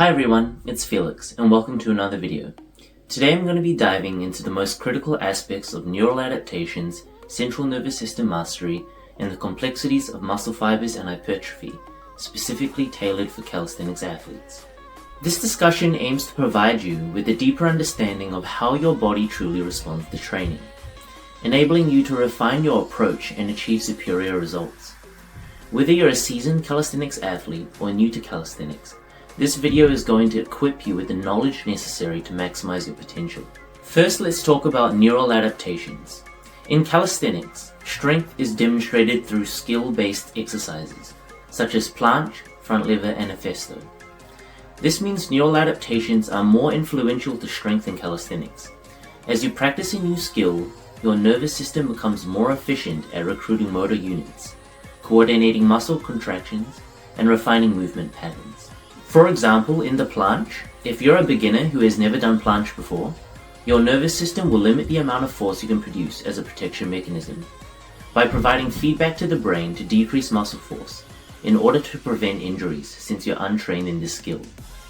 Hi everyone, it's Felix and welcome to another video. Today I'm going to be diving into the most critical aspects of neural adaptations, central nervous system mastery, and the complexities of muscle fibers and hypertrophy, specifically tailored for calisthenics athletes. This discussion aims to provide you with a deeper understanding of how your body truly responds to training, enabling you to refine your approach and achieve superior results. Whether you're a seasoned calisthenics athlete or new to calisthenics, this video is going to equip you with the knowledge necessary to maximize your potential. First, let's talk about neural adaptations. In calisthenics, strength is demonstrated through skill-based exercises, such as planche, front lever, and effitless. This means neural adaptations are more influential to strength in calisthenics. As you practice a new skill, your nervous system becomes more efficient at recruiting motor units, coordinating muscle contractions, and refining movement patterns. For example, in the planche, if you're a beginner who has never done planche before, your nervous system will limit the amount of force you can produce as a protection mechanism by providing feedback to the brain to decrease muscle force in order to prevent injuries since you're untrained in this skill.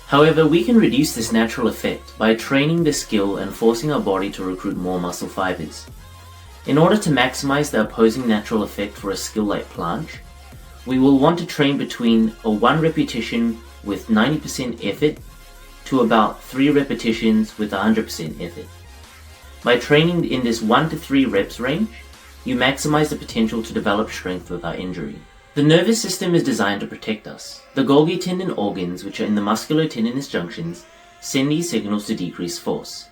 However, we can reduce this natural effect by training the skill and forcing our body to recruit more muscle fibers. In order to maximize the opposing natural effect for a skill like planche, we will want to train between a 1 repetition with 90% effort to about 3 repetitions with 100% effort. By training in this 1 to 3 reps range, you maximize the potential to develop strength without injury. The nervous system is designed to protect us. The Golgi tendon organs, which are in the musculotendinous junctions, send these signals to decrease force.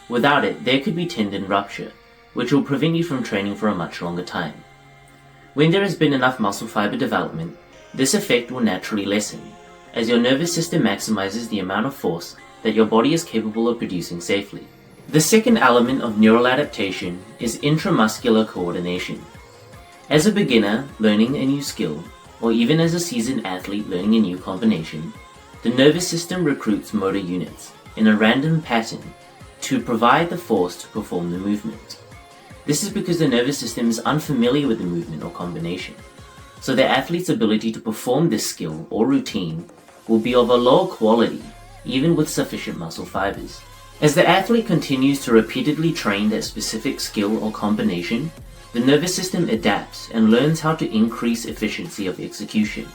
Without it, there could be tendon rupture, which will prevent you from training for a much longer time. When there has been enough muscle fiber development, this effect will naturally lessen, as your nervous system maximizes the amount of force that your body is capable of producing safely. The second element of neural adaptation is intramuscular coordination. As a beginner learning a new skill, or even as a seasoned athlete learning a new combination, the nervous system recruits motor units in a random pattern to provide the force to perform the movement. This is because the nervous system is unfamiliar with the movement or combination, so the athlete's ability to perform this skill or routine will be of a lower quality, even with sufficient muscle fibers. As the athlete continues to repeatedly train that specific skill or combination, the nervous system adapts and learns how to increase efficiency of execution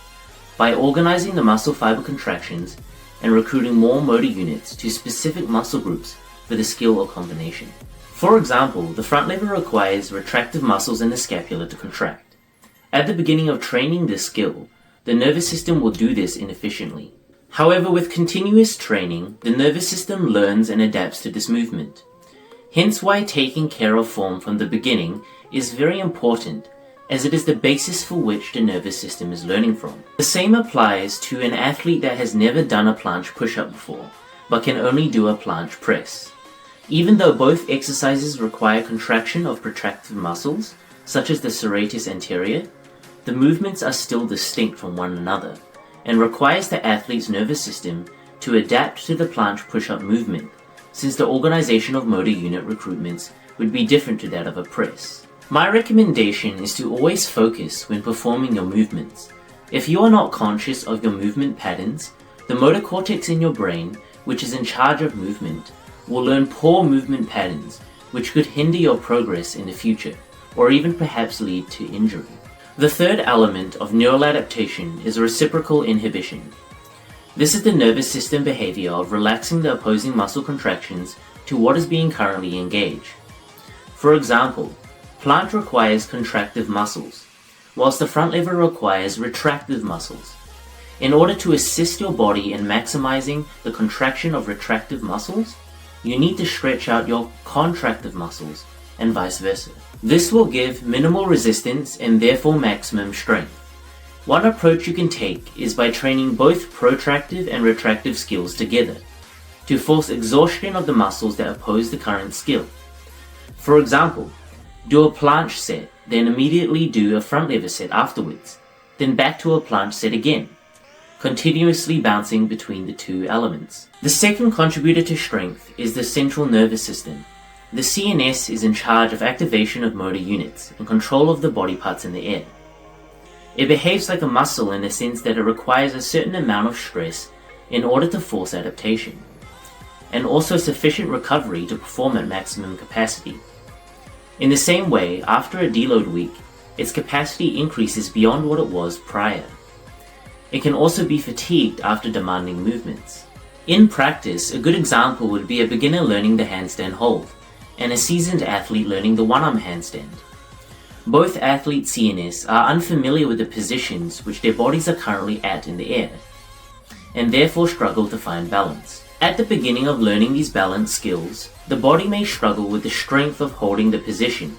by organizing the muscle fiber contractions and recruiting more motor units to specific muscle groups for the skill or combination. For example, the front lever requires retractive muscles in the scapula to contract. At the beginning of training this skill, the nervous system will do this inefficiently. However, with continuous training, the nervous system learns and adapts to this movement. Hence why taking care of form from the beginning is very important, as it is the basis for which the nervous system is learning from. The same applies to an athlete that has never done a planche push-up before, but can only do a planche press. Even though both exercises require contraction of protractive muscles, such as the serratus anterior, the movements are still distinct from one another, and requires the athlete's nervous system to adapt to the planche push-up movement, since the organization of motor unit recruitments would be different to that of a press. My recommendation is to always focus when performing your movements. If you are not conscious of your movement patterns, the motor cortex in your brain, which is in charge of movement, will learn poor movement patterns, which could hinder your progress in the future, or even perhaps lead to injury. The third element of neural adaptation is reciprocal inhibition. This is the nervous system behavior of relaxing the opposing muscle contractions to what is being currently engaged. For example, planche requires contractive muscles, whilst the front lever requires retractive muscles. In order to assist your body in maximizing the contraction of retractive muscles, you need to stretch out your contractive muscles, and vice versa. This will give minimal resistance and therefore maximum strength. One approach you can take is by training both protractive and retractive skills together, to force exhaustion of the muscles that oppose the current skill. For example, do a planche set, then immediately do a front lever set afterwards, then back to a planche set again, continuously bouncing between the two elements. The second contributor to strength is the central nervous system. The CNS is in charge of activation of motor units and control of the body parts in the air. It behaves like a muscle in the sense that it requires a certain amount of stress in order to force adaptation, and also sufficient recovery to perform at maximum capacity. In the same way, after a deload week, its capacity increases beyond what it was prior. It can also be fatigued after demanding movements. In practice, a good example would be a beginner learning the handstand hold, and a seasoned athlete learning the one-arm handstand. Both athletes' CNS are unfamiliar with the positions which their bodies are currently at in the air, and therefore struggle to find balance. At the beginning of learning these balance skills, the body may struggle with the strength of holding the position,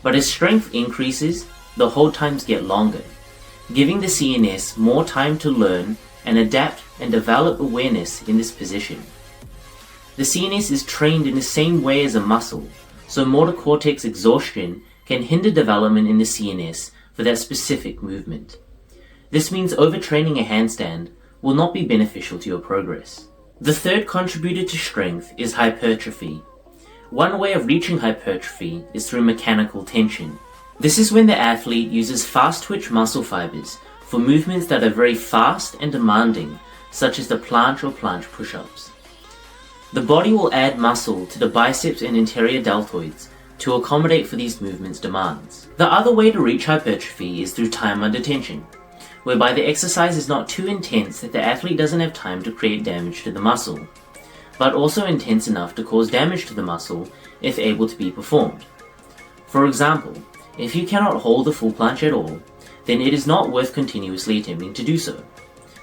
but as strength increases, the hold times get longer, giving the CNS more time to learn and adapt and develop awareness in this position. The CNS is trained in the same way as a muscle, so motor cortex exhaustion can hinder development in the CNS for that specific movement. This means overtraining a handstand will not be beneficial to your progress. The third contributor to strength is hypertrophy. One way of reaching hypertrophy is through mechanical tension. This is when the athlete uses fast twitch muscle fibers for movements that are very fast and demanding, such as the planche or planche push-ups. The body will add muscle to the biceps and anterior deltoids to accommodate for these movements' demands. The other way to reach hypertrophy is through time under tension, whereby the exercise is not too intense that the athlete doesn't have time to create damage to the muscle, but also intense enough to cause damage to the muscle if able to be performed. For example, if you cannot hold the full planche at all, then it is not worth continuously attempting to do so.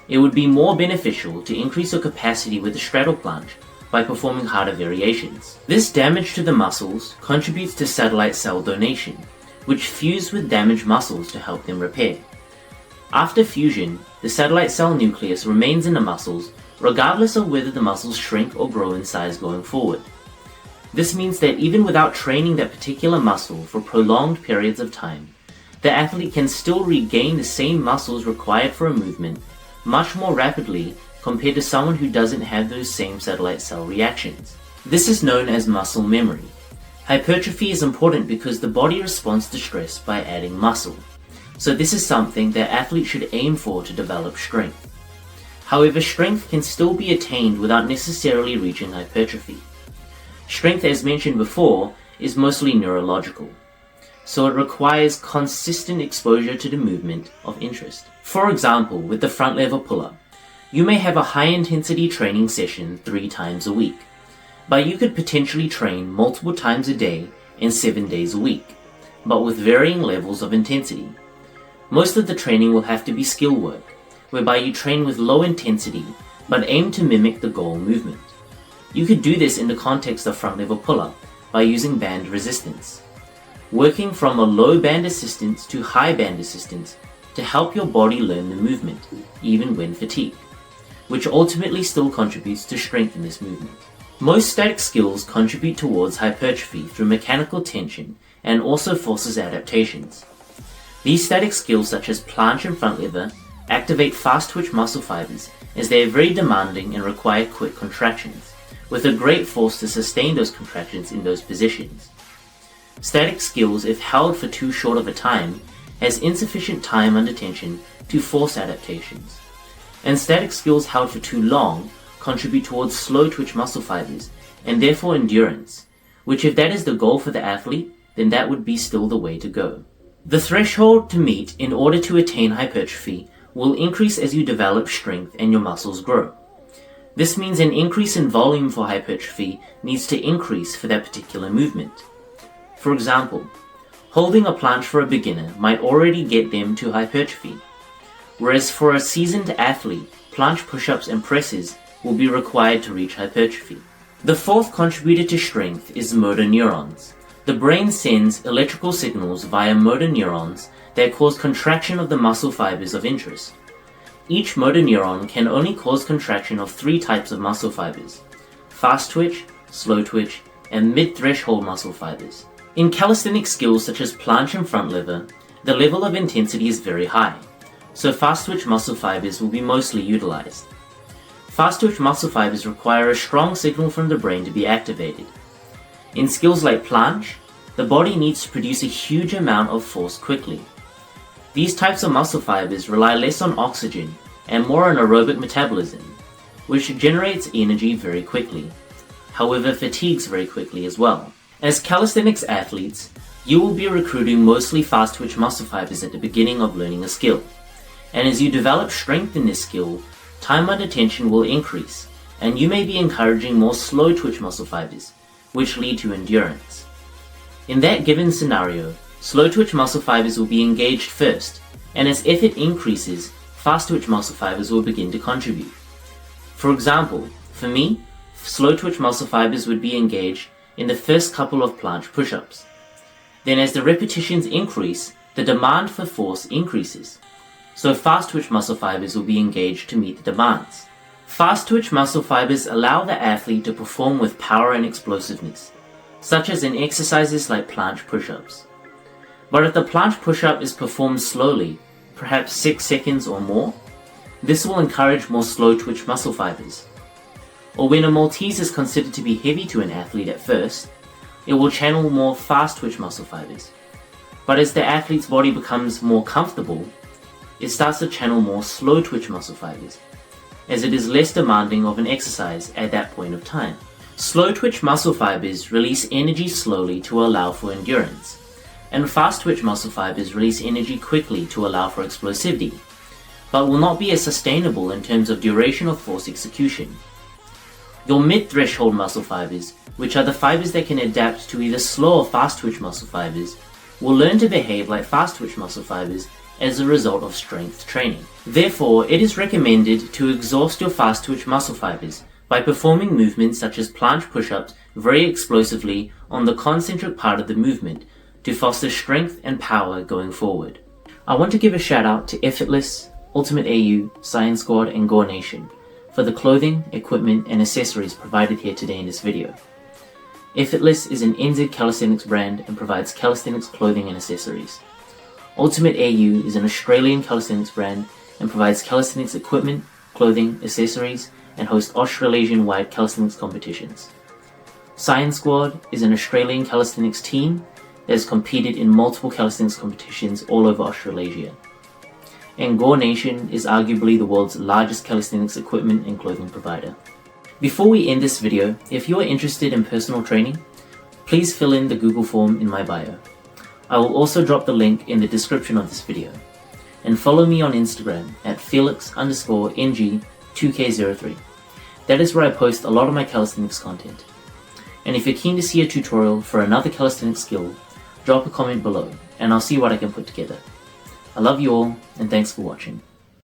It would be more beneficial to increase your capacity with the straddle planche by performing harder variations. This damage to the muscles contributes to satellite cell donation, which fuse with damaged muscles to help them repair. After fusion, the satellite cell nucleus remains in the muscles regardless of whether the muscles shrink or grow in size going forward. This means that even without training that particular muscle for prolonged periods of time, the athlete can still regain the same muscles required for a movement much more rapidly compared to someone who doesn't have those same satellite cell reactions. This is known as muscle memory. Hypertrophy is important because the body responds to stress by adding muscle, so this is something that athletes should aim for to develop strength. However, strength can still be attained without necessarily reaching hypertrophy. Strength, as mentioned before, is mostly neurological, so it requires consistent exposure to the movement of interest. For example, with the front lever pull-up, you may have a high-intensity training session 3 times a week, but you could potentially train multiple times a day and 7 days a week, but with varying levels of intensity. Most of the training will have to be skill work, whereby you train with low intensity but aim to mimic the goal movement. You could do this in the context of front lever pull-up by using band resistance, working from a low band assistance to high band assistance to help your body learn the movement, even when fatigued, which ultimately still contributes to strength in this movement. Most static skills contribute towards hypertrophy through mechanical tension and also forces adaptations. These static skills such as planche and front lever activate fast twitch muscle fibers as they are very demanding and require quick contractions, with a great force to sustain those contractions in those positions. Static skills, if held for too short of a time, has insufficient time under tension to force adaptations. And static skills held for too long contribute towards slow twitch muscle fibers and therefore endurance, which if that is the goal for the athlete, then that would be still the way to go. The threshold to meet in order to attain hypertrophy will increase as you develop strength and your muscles grow. This means an increase in volume for hypertrophy needs to increase for that particular movement. For example, holding a planche for a beginner might already get them to hypertrophy, whereas for a seasoned athlete, planche push-ups and presses will be required to reach hypertrophy. The fourth contributor to strength is motor neurons. The brain sends electrical signals via motor neurons that cause contraction of the muscle fibers of interest. Each motor neuron can only cause contraction of 3 types of muscle fibers: fast twitch, slow twitch, and mid-threshold muscle fibers. In calisthenics skills such as planche and front lever, the level of intensity is very high, so fast twitch muscle fibers will be mostly utilized. Fast twitch muscle fibers require a strong signal from the brain to be activated. In skills like planche, the body needs to produce a huge amount of force quickly. These types of muscle fibers rely less on oxygen and more on aerobic metabolism, which generates energy very quickly, however fatigues very quickly as well. As calisthenics athletes, you will be recruiting mostly fast twitch muscle fibers at the beginning of learning a skill, and as you develop strength in this skill, time under tension will increase, and you may be encouraging more slow twitch muscle fibers, which lead to endurance. In that given scenario, slow twitch muscle fibers will be engaged first, and as effort increases, fast twitch muscle fibers will begin to contribute. For example, for me, slow twitch muscle fibers would be engaged in the first couple of planche push-ups. Then as the repetitions increase, the demand for force increases, so fast twitch muscle fibers will be engaged to meet the demands. Fast twitch muscle fibers allow the athlete to perform with power and explosiveness, such as in exercises like planche push-ups. But if the planche push-up is performed slowly, perhaps 6 seconds or more, this will encourage more slow twitch muscle fibers. Or when a Maltese is considered to be heavy to an athlete at first, it will channel more fast twitch muscle fibers. But as the athlete's body becomes more comfortable, it starts to channel more slow twitch muscle fibers, as it is less demanding of an exercise at that point of time. Slow twitch muscle fibers release energy slowly to allow for endurance, and fast twitch muscle fibers release energy quickly to allow for explosivity, but will not be as sustainable in terms of duration of force execution. Your mid-threshold muscle fibers, which are the fibers that can adapt to either slow or fast twitch muscle fibers, will learn to behave like fast twitch muscle fibers as a result of strength training. Therefore, it is recommended to exhaust your fast twitch muscle fibers by performing movements such as planche push-ups very explosively on the concentric part of the movement to foster strength and power going forward. I want to give a shout out to EFITLESS, UltimateAU, Saiyan Squad and Gornation for the clothing, equipment and accessories provided here today in this video. EFITLESS is an NZ calisthenics brand and provides calisthenics clothing and accessories. UltimateAU is an Australian calisthenics brand and provides calisthenics equipment, clothing, accessories and hosts Australasian-wide calisthenics competitions. Saiyan Squad is an Australian calisthenics team that has competed in multiple calisthenics competitions all over Australasia. And Gornation is arguably the world's largest calisthenics equipment and clothing provider. Before we end this video, if you are interested in personal training, please fill in the Google form in my bio. I will also drop the link in the description of this video. And follow me on Instagram at Felix_NG2K03. That is where I post a lot of my calisthenics content. And if you're keen to see a tutorial for another calisthenics skill, drop a comment below and I'll see what I can put together. I love you all and thanks for watching.